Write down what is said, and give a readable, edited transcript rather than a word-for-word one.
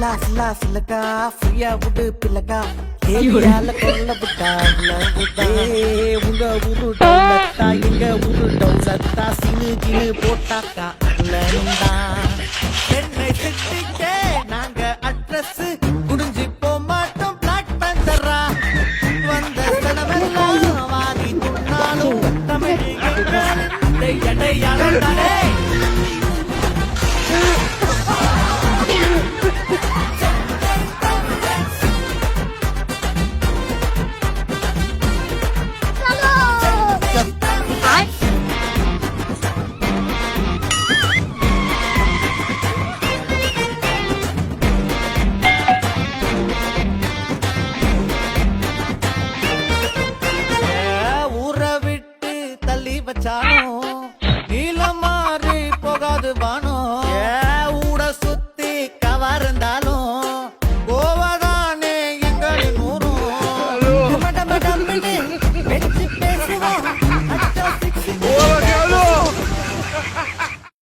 சிலக்கா ஃப்ரீயா விடு பிள்ளக்கா ஏரியால கொல்ல விட்டா உங்க ஊரு டவுலத்தா எங்க ஊரு டவுலத்தா சினு கினு போட்டாக்கா அல்லா என்னை திட்டிக்கே நாங்க அட்ரஸ் குடிஞ்சு போக மாட்டோம் பிளாக் பந்தரா வந்த செலவெல்லாம் வாரி துண்ணாலும் தமிழ் எடையாளம் தானே வச்சாலும் நீளம் மாறி போகாது வானோ ஊட சுத்தி கவர்ந்தாலும்